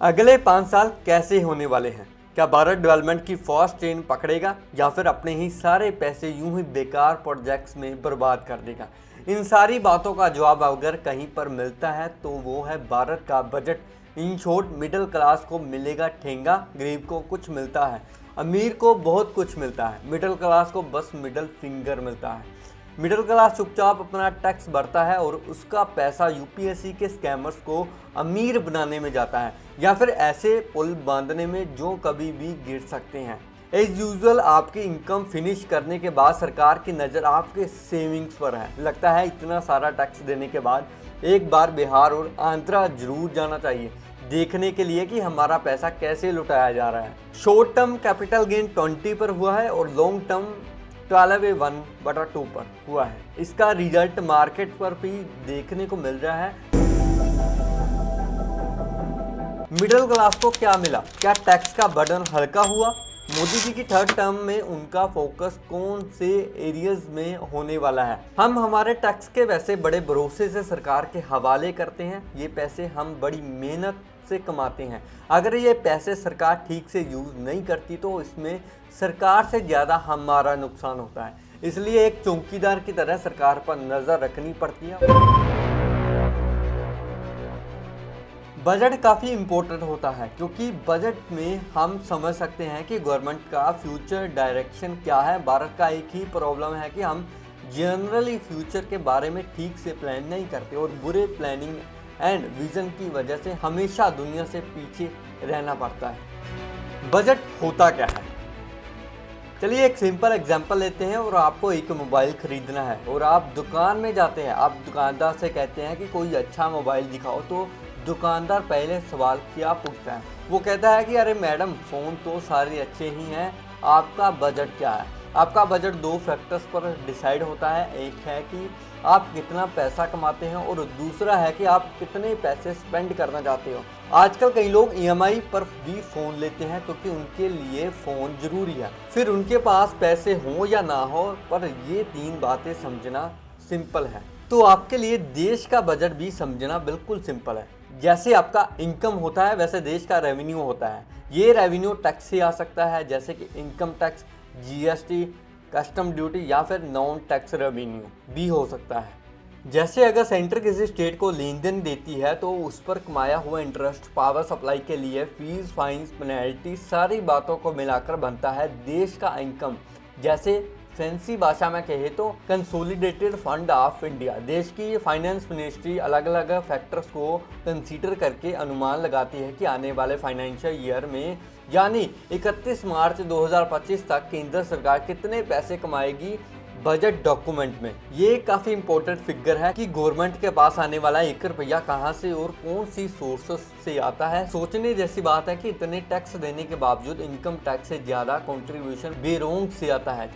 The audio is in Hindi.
अगले 5 साल कैसे होने वाले हैं? क्या भारत डेवलपमेंट की फास्ट ट्रेन पकड़ेगा या फिर अपने ही सारे पैसे यूं ही बेकार प्रोजेक्ट्स में बर्बाद कर देगा? इन सारी बातों का जवाब अगर कहीं पर मिलता है तो वो है भारत का budget. In short, middle class को मिलेगा ठेंगा, गरीब को कुछ मिलता है, अमीर को बहुत कुछ मिलता है, मिडिल क्लास को बस मिडिल फिंगर मिलता है। मिडिल क्लास चुपचाप अपना टैक्स भरता है और उसका पैसा यूपीएससी के स्कैमर्स को अमीर बनाने में जाता है या फिर ऐसे पुल बांधने में जो कभी भी गिर सकते हैं। एज यूजुअल आपकी इनकम फिनिश करने के बाद सरकार की नज़र आपके सेविंग्स पर है। लगता है इतना सारा टैक्स देने के बाद एक बार बिहार और आंध्रा जरूर जाना चाहिए, देखने के लिए कि हमारा पैसा कैसे लुटाया जा रहा है। शॉर्ट टर्म कैपिटल गेन 20 पर हुआ है और लॉन्ग टर्म 12/1/2 पर हुआ है। इसका रिजल्ट मार्केट पर भी देखने को मिल रहा है। मिडिल क्लास को क्या मिला? क्या टैक्स का बर्डन हल्का हुआ? मोदी जी की थर्ड टर्म में उनका फोकस कौन से एरियाज में होने वाला है? हम हमारे टैक्स के वैसे बड़े भरोसे से सरकार के हवाले करते हैं। ये पैसे हम बड़ी मेहनत से कमाते हैं। अगर ये पैसे सरकार ठीक से यूज नहीं करती तो इसमें सरकार से ज़्यादा हमारा नुकसान होता है। इसलिए एक चौकीदार की तरह सरकार पर नज़र रखनी पड़ती है। बजट काफ़ी इम्पोर्टेंट होता है क्योंकि बजट में हम समझ सकते हैं कि गवर्नमेंट का फ्यूचर डायरेक्शन क्या है। भारत का एक ही प्रॉब्लम है कि हम जनरली फ्यूचर के बारे में ठीक से प्लान नहीं करते और बुरे प्लानिंग एंड विजन की वजह से हमेशा दुनिया से पीछे रहना पड़ता है। बजट होता क्या है? चलिए एक सिंपल एग्जांपल लेते हैं। और आपको एक मोबाइल खरीदना है और आप दुकान में जाते हैं। आप दुकानदार से कहते हैं कि कोई अच्छा मोबाइल दिखाओ, तो दुकानदार पहले सवाल क्या पूछता है? वो कहता है कि अरे मैडम, फ़ोन तो सारे अच्छे ही हैं, आपका बजट क्या है? आपका बजट 2 फैक्टर्स पर डिसाइड होता है। एक है कि आप कितना पैसा कमाते हैं और दूसरा है कि आप कितने पैसे स्पेंड करना चाहते हो। आजकल कई लोग ईएमआई पर भी फ़ोन लेते हैं क्योंकि उनके लिए फ़ोन ज़रूरी है, फिर उनके पास पैसे हों या ना हो, पर ये 3 बातें समझना सिंपल है। तो आपके लिए देश का बजट भी समझना बिल्कुल सिंपल है। जैसे आपका इनकम होता है वैसे देश का रेवेन्यू होता है। ये रेवेन्यू टैक्स से आ सकता है, जैसे कि income tax, GST, custom duty या फिर नॉन टैक्स रेवेन्यू भी हो सकता है। जैसे अगर सेंटर किसी स्टेट को लेन देन देती है तो उस पर कमाया हुआ इंटरेस्ट, पावर सप्लाई के लिए फीस, फाइन्स, पेनल्टी, सारी बातों को मिलाकर बनता है देश का इनकम। जैसे फैंसी भाषा में कहे तो कंसोलिडेटेड फंड ऑफ इंडिया। देश की फाइनेंस मिनिस्ट्री अलग अलग फैक्टर्स को कंसीडर करके अनुमान लगाती है कि आने वाले फाइनेंशियल ईयर में यानी 31 मार्च 2025 तक केंद्र सरकार कितने पैसे कमाएगी बजट डॉक्यूमेंट में। ये काफ़ी इंपॉर्टेंट फिगर है कि गवर्नमेंट के पास आने वाला 1 रुपया कहाँ से और कौन सी सोर्सेस से आता है। सोचने जैसी बात है कि इतने टैक्स देने के बावजूद इनकम टैक्स से ज़्यादा कंट्रीब्यूशन बेरोंग से आता है।